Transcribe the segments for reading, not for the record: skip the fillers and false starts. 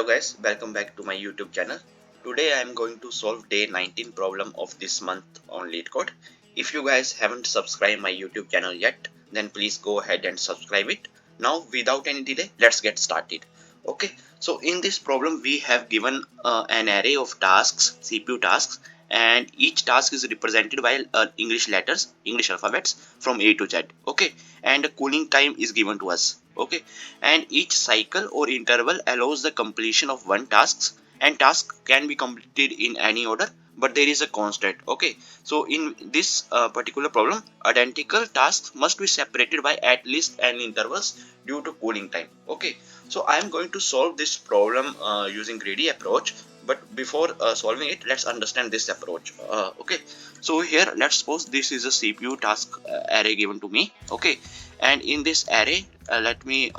Hello guys, welcome back to my YouTube channel. Today I am going to solve day 19 problem of this month on LeetCode. If you guys haven't subscribed my YouTube channel yet, then please go ahead and subscribe it. Now without any delay, let's get started. Okay, so in this problem we have given an array of tasks, CPU tasks, and each task is represented by English letters, English alphabets from A to Z. Okay, and a cooling time is given to us. Okay, and each cycle or interval allows the completion of one task, and task can be completed in any order, but there is a constant. Okay, so in this particular problem, identical tasks must be separated by at least n intervals due to cooling time. Okay, so I am going to solve this problem using greedy approach, but before solving it, let's understand this approach. Okay, so here let's suppose this is a CPU task array given to me. Okay, and in this array let me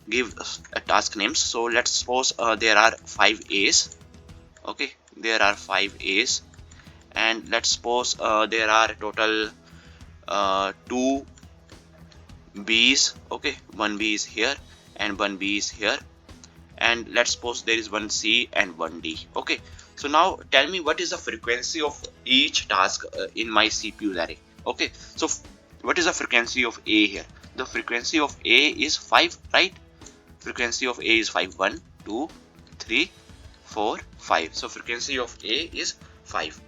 give a task names. So let's suppose there are 5 A's. Okay, there are 5 A's, and let's suppose there are total 2 B's. Okay, one B is here and one B is here, and let's suppose there is one C and one D. Okay, so now tell me what is the frequency of each task in my CPU array. Okay, so what is the frequency of A here? The frequency of A is 5, right? Frequency of A is 5. 1, 2, 3, 4, 5. So frequency of A is 5.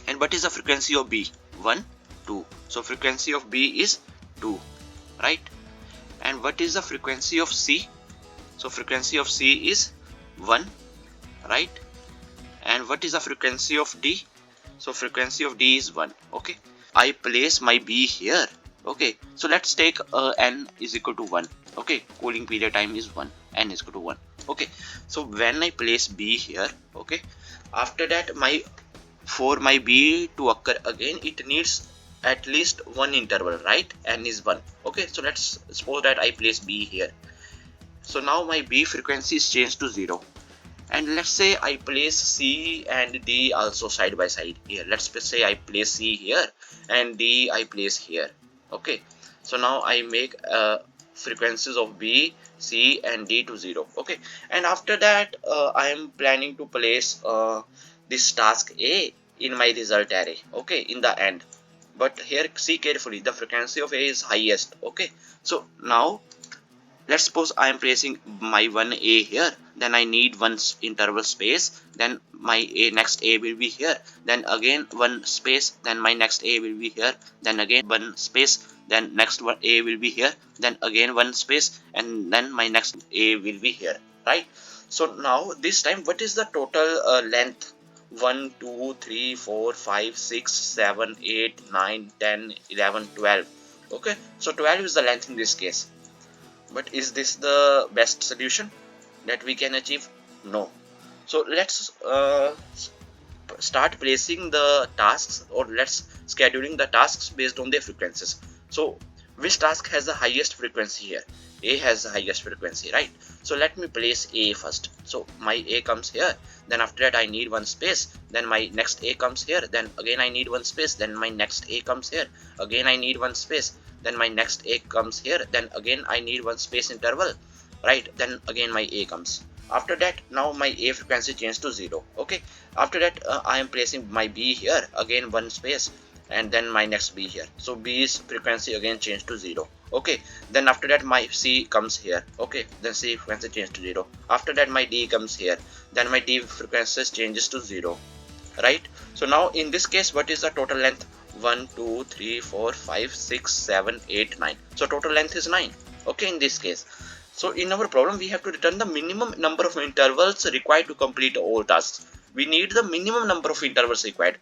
And what is the frequency of B? 1, 2. So frequency of B is 2, right? And what is the frequency of C? So frequency of C is 1, right? And what is the frequency of D? So frequency of D is 1. Okay, I place my B here. Okay, so let's take n is equal to 1. Okay, cooling period time is 1, n is equal to 1. Okay, so when I place B here, okay, after that for my B to occur again, it needs at least one interval, right? N is 1. Okay, so let's suppose that I place B here. So now my B frequency is changed to 0. And let's say I place C and D also side by side here. Let's say I place C here and D I place here. Okay, so now I make frequencies of B, C and D to 0. Okay, and after that I am planning to place this task A in my result array. Okay, in the end, but here see carefully, the frequency of A is highest. Okay, so now let's suppose I am placing my one A here, then I need one interval space, then my next A will be here, then again one space, then my next A will be here, then again one space, then next one A will be here, then again one space, and then my next A will be here, right? So now this time what is the total length? 1, 2, 3, 4, 5, 6, 7, 8, 9, 10, 11, 12. Okay, so 12 is the length in this case. But is this the best solution that we can achieve? No. So let's start placing the tasks, or let's scheduling the tasks based on their frequencies. So which task has the highest frequency here? A has the highest frequency, right? So let me place A first. So my A comes here, then after that I need one space, then my next A comes here, then again I need one space, then my next A comes here, again I need one space, then my next A comes here, then again I need one space interval, right? Then again my A comes. After that, now my A frequency changed to 0. Okay, after that I am placing my B here, again one space, and then my next B here. So B's frequency again changed to 0. Okay, then after that my C comes here. Okay, then C frequency changed to 0. After that my D comes here, then my D frequency changes to 0, right? So now in this case, what is the total length? 1, 2, 3, 4, 5, 6, 7, 8, 9. So total length is 9. Okay, in this case. So in our problem, we have to return the minimum number of intervals required to complete all tasks. We need the minimum number of intervals required.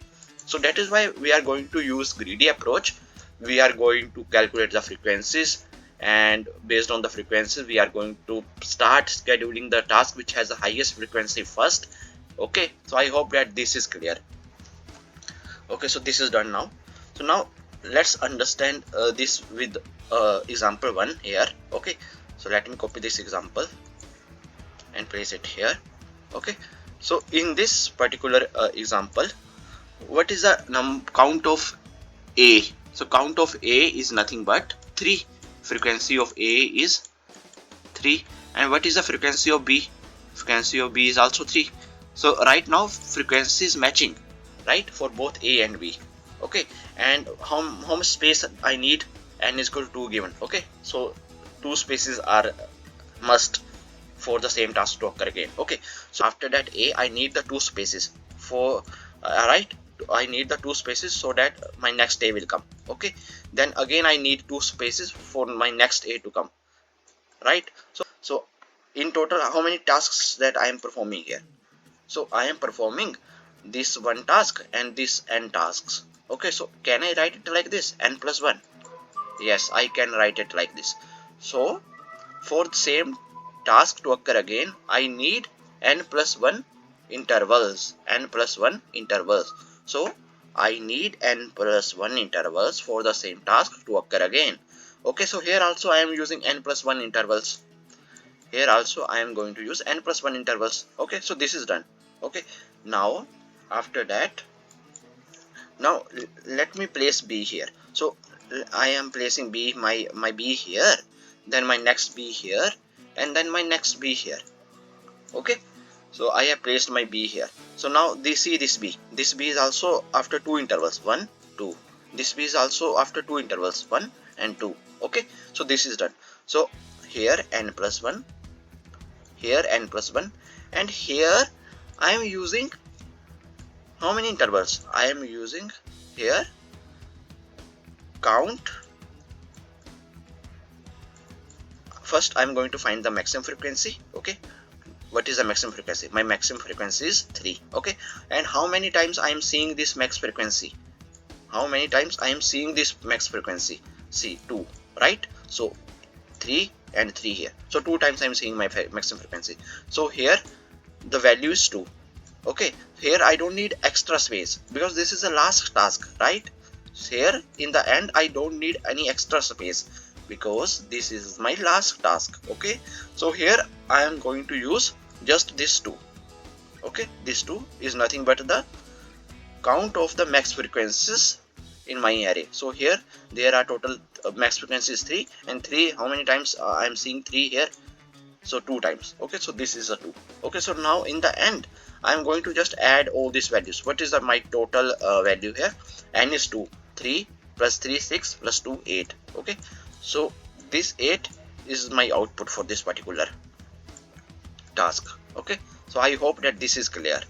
So that is why we are going to use greedy approach. We are going to calculate the frequencies, and based on the frequencies, we are going to start scheduling the task which has the highest frequency first. Okay, so I hope that this is clear. Okay, so this is done now. So now let's understand this with example 1 here. Okay, so let me copy this example and place it here. Okay, so in this particular example, what is the count of A? So count of A is nothing but 3. Frequency of A is 3. And what is the frequency of B? frequency of B is also 3. So right now frequency is matching, right, for both A and B. Okay, and how much space I need? N is equal to 2 given. Okay, so 2 spaces are must for the same task to occur again. Okay, so after that A, I need the 2 spaces for right, I need the 2 spaces so that my next A will come. Okay, then again I need 2 spaces for my next A to come, right? So in total how many tasks that I am performing here? So I am performing this one task and this n tasks. Okay, so can I write it like this, n plus 1? Yes, I can write it like this. So for the same task to occur again, I need n plus 1 intervals. N plus 1 intervals. So I need n plus 1 intervals for the same task to occur again. Okay, so here also I am using n plus 1 intervals. Here also I am going to use n plus 1 intervals. Okay, so this is done. Okay, now after that, now let me place B here. So I am placing B, my B here, then my next B here, and then my next B here. Okay, so I have placed my B here. So now see this B is also after 2 intervals, 1 2. This B is also after 2 intervals, 1 and 2. Okay, so this is done. So here n plus 1, here n plus 1, and here I am using how many intervals? I am using here count. First I am going to find the maximum frequency. Okay, what is the maximum frequency? My maximum frequency is 3. Okay, and how many times I am seeing this max frequency? How many times I am seeing this max frequency? See, 2, right? So 3 and 3 here. So 2 times I am seeing my maximum frequency. So here the value is 2. Okay, here I don't need extra space because this is the last task, right? Here in the end I don't need any extra space because this is my last task. Okay, so here I am going to use just this 2. Okay, this 2 is nothing but the count of the max frequencies in my array. So here there are total max frequencies 3, and 3, how many times I am seeing 3 here? So 2 times. Okay, so this is a 2. Okay, so now in the end I am going to just add all these values. What is my total value here? N is 2. 3 plus 3 6 plus 2 8. Okay, so this 8 is my output for this particular task. Okay, so I hope that this is clear.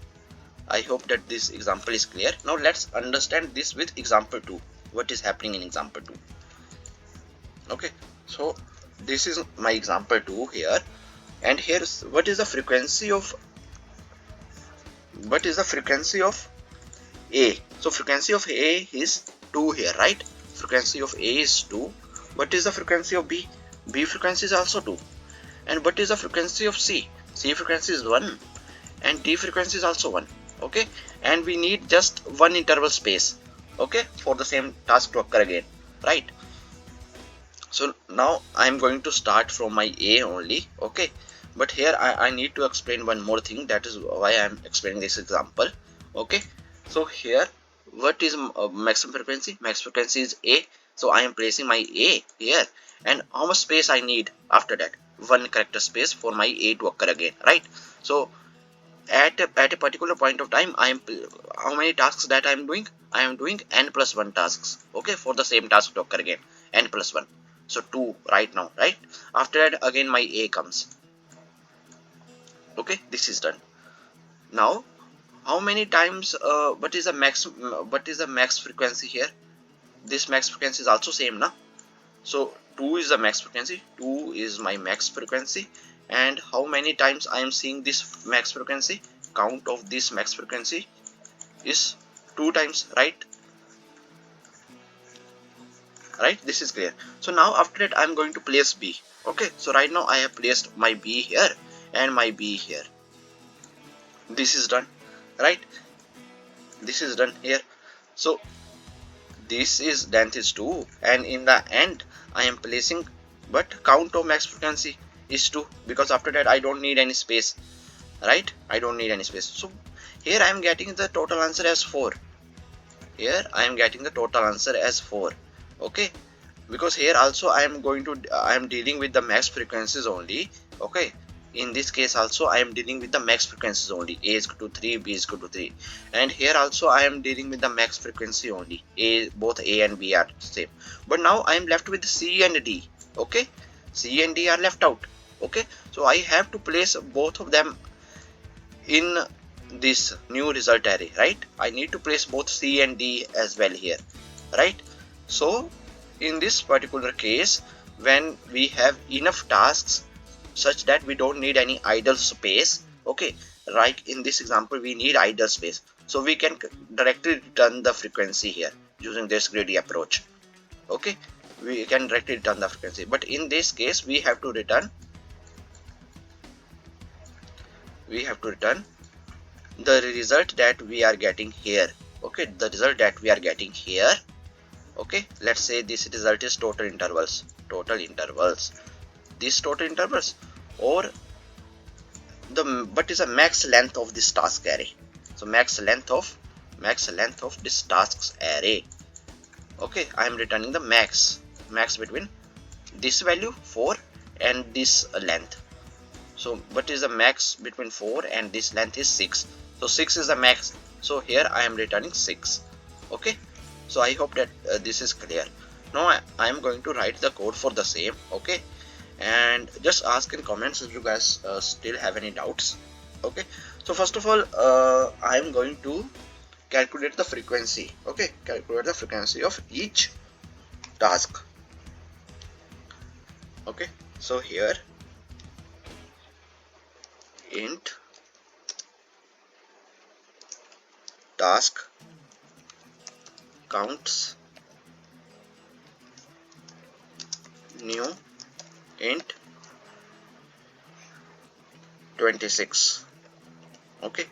I hope that this example is clear. Now let's understand this with example 2. What is happening in example 2? Okay, so this is my example 2 here, and here's what is the frequency of A. So frequency of A is 2 here, right? Frequency of A is 2. What is the frequency of B? B frequency is also 2. And what is the frequency of C? C frequency is 1, and D frequency is also 1. Okay, and we need just one interval space, okay, for the same task to occur again, right? So now I am going to start from my A only. Okay, but here I need to explain one more thing. That is why I am explaining this example. Okay, so here what is maximum frequency? Max frequency is A. So I am placing my A here, and how much space I need after that? One character space for my A to occur again, right? So at a particular point of time, I am how many tasks that I am doing? I am doing n plus 1 tasks. Okay, for the same task to occur again, n plus 1. So 2 right now, right? After that again my A comes. Okay, this is done. Now how many times what is the max frequency here? This max frequency is also same, na? So 2 is the max frequency. 2 is my max frequency. And how many times I am seeing this max frequency? Count of this max frequency is 2 times, right? Right, this is clear. So now after that I am going to place B. Okay, so right now I have placed my B here and my B here. This is done, right? This is done here. So this is length is 2, and in the end I am placing, but count of max frequency is 2, because after that I don't need any space, right? I don't need any space. So here I am getting the total answer as 4. Here I am getting the total answer as 4. Okay, because here also I am dealing with the max frequencies only. Okay, in this case also I am dealing with the max frequencies only. A is equal to 3, B is equal to 3, and here also I am dealing with the max frequency only. Both A and B are same, but now I am left with C and D. Okay, C and D are left out. Okay, so I have to place both of them in this new result array, right? I need to place both C and D as well here, right? So in this particular case, when we have enough tasks such that we don't need any idle space, okay, like in this example we need idle space, so we can directly return the frequency here using this greedy approach. Okay, we can directly return the frequency, but in this case we have to return the result that we are getting here. Okay, the result that we are getting here. Okay, let's say this result is total intervals, these total intervals, or but is a max length of this task array. So max length of this tasks array. Okay, I am returning the max between this value 4 and this length. So what is the max between 4 and this length is 6, so 6 is the max, so here I am returning 6. Okay, so I hope that this is clear. Now I am going to write the code for the same. Okay, and just ask in comments if you guys still have any doubts. Okay, so first of all I am going to calculate the frequency. Okay, calculate the frequency of each task. Okay, so here int task counts new int 26. Okay,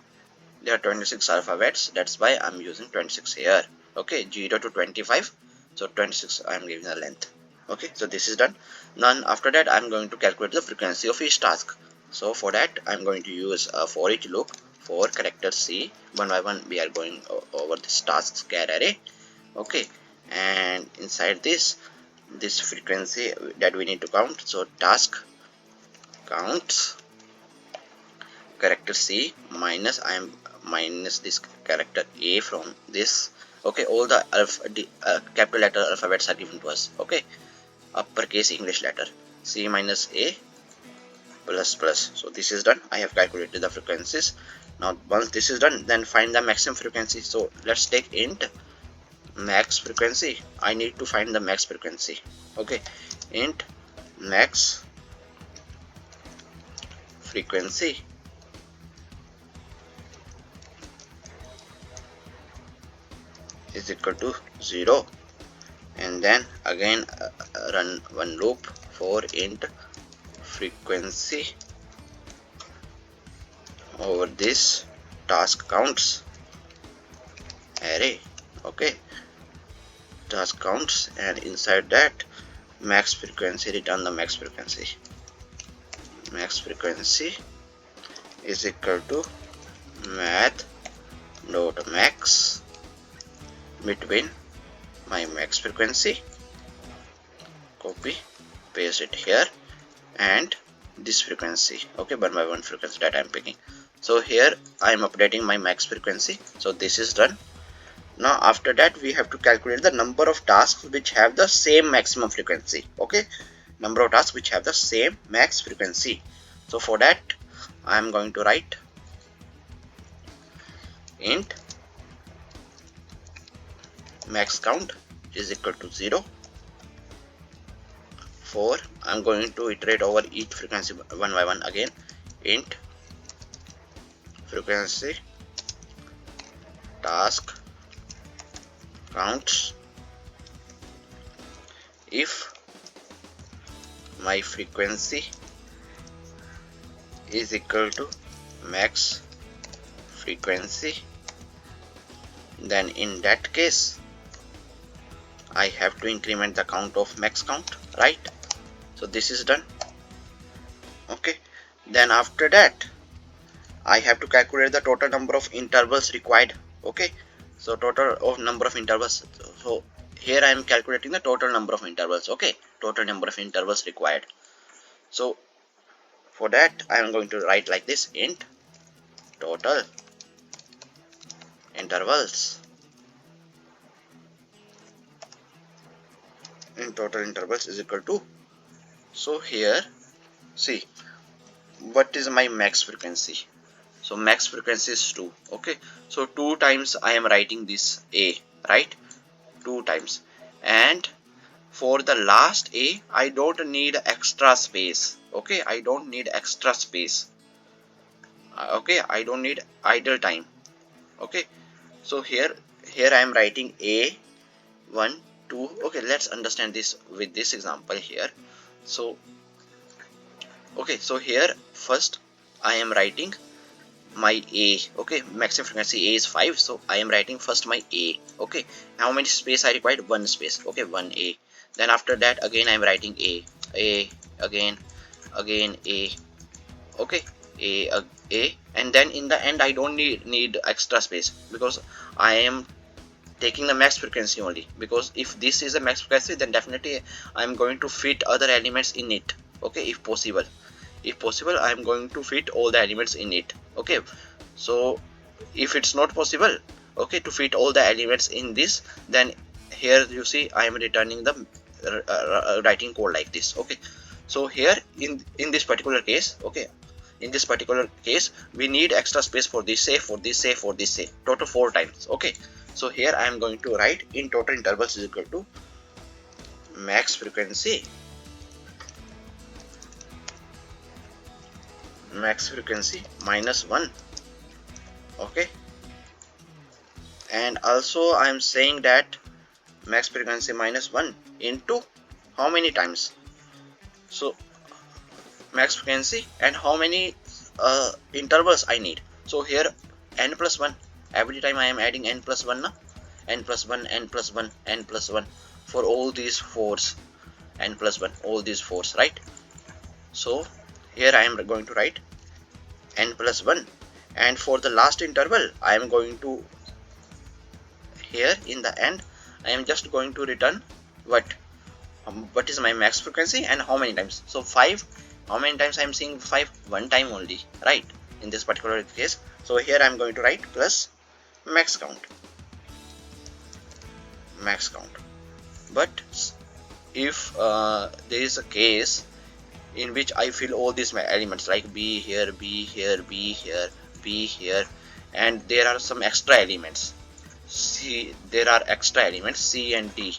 there are 26 alphabets, that's why I'm using 26 here. Okay, 0 to 25, so 26 I'm giving the length. Okay, so this is done. Now after that I'm going to calculate the frequency of each task. So for that I'm going to use a for each loop for character C. One by one we are going over this tasks char array. Okay, and inside this frequency that we need to count, so task counts character C minus minus this character A from this. Okay, all the capital letter alphabets are given to us. Okay, uppercase English letter, C minus A plus plus. So this is done. I have calculated the frequencies. Now once this is done, then find the maximum frequency. So let's take int max frequency. I need to find the max frequency. Okay, int max frequency is equal to 0, and then again run one loop for int frequency over this task counts array. Okay, task counts, and inside that max frequency, return the max frequency. Max frequency is equal to math dot max between my max frequency, copy paste it here, and this frequency. Okay, one by one frequency that I am picking. So here I am updating my max frequency. So this is done. Now after that we have to calculate the number of tasks which have the same maximum frequency. Okay, number of tasks which have the same max frequency. So for that I am going to write int max count is equal to 0. For I'm going to iterate over each frequency one by one again. Int frequency task counts if my frequency is equal to max frequency, then in that case I have to increment the count of max count, right? So this is done. Okay, then after that I have to calculate the total number of intervals required. Okay, so total of number of intervals. So here I am calculating the total number of intervals. Okay, total number of intervals required. So For that I am going to write like this: int total intervals is equal to, so here see what is my max frequency. So max frequency is 2. Okay, so 2 times I am writing this a, right? 2 times. And for the last a I don't need extra space. Okay, I don't need extra space. Okay, I don't need idle time. Okay, so here I am writing a 1 2. Okay, let's understand this with this example here. So okay, so here first I am writing my a. Okay, maximum frequency a is 5, so I am writing first my a. Okay, how many space I required? 1 space. Okay, 1 a. Then after that again I am writing a again a. Okay, a, and then in the end I don't need extra space, because I am taking the max frequency only, because if this is a max frequency then definitely I am going to fit other elements in it. Okay, if possible I am going to fit all the elements in it. Okay, so if it's not possible, okay, to fit all the elements in this, then here you see I am returning the writing code like this. Okay, so here in this particular case, okay, in this particular case we need extra space for this say, for this say, for this say, total 4 times. Okay, so here I am going to write in total intervals is equal to max frequency minus 1. Okay, and also I am saying that max frequency minus 1 into how many times? So max frequency and how many intervals I need. So here n plus 1, every time I am adding n plus 1 na? N plus 1, n plus 1, n plus 1 for all these 4s, n plus 1, all these 4s, right? So here I am going to write n plus 1, and for the last interval I am going to, here in the end I am just going to return what is my max frequency and how many times. So 5, how many times I am seeing 5? 1 time only, right, in this particular case. So here I am going to write plus max count. But if there is a case in which I fill all these elements like B here, B here, B here, B here, and there are some extra elements, there are extra elements C and D,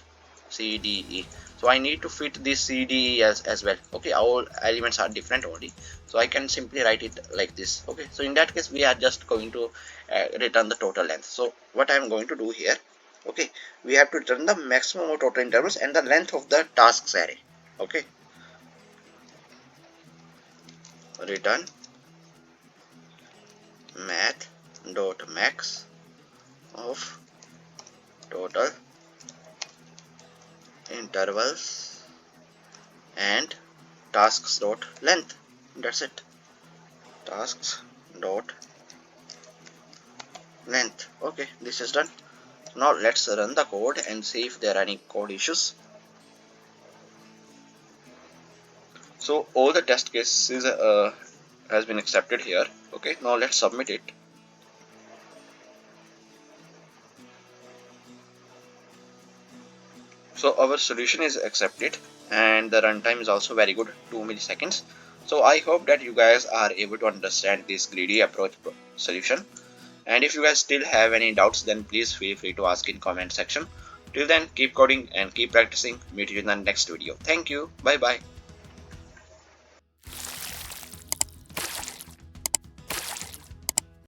C, D, E. So I need to fit this C, D, E as well. Okay, all elements are different only, so I can simply write it like this. Okay, so in that case we are just going to return the total length. So what I am going to do here, okay, we have to return the maximum of total intervals and the length of the tasks array. Okay, return math.max of total intervals and tasks dot length. That's it, tasks dot length. Okay, this is done. Now let's run the code and see if there are any code issues. So all the test cases has been accepted here. Okay, now let's submit it. So our solution is accepted and the runtime is also very good, 2 milliseconds. So I hope that you guys are able to understand this greedy approach solution. And if you guys still have any doubts, then please feel free to ask in comment section. Till then, keep coding and keep practicing. Meet you in the next video. Thank you. Bye bye.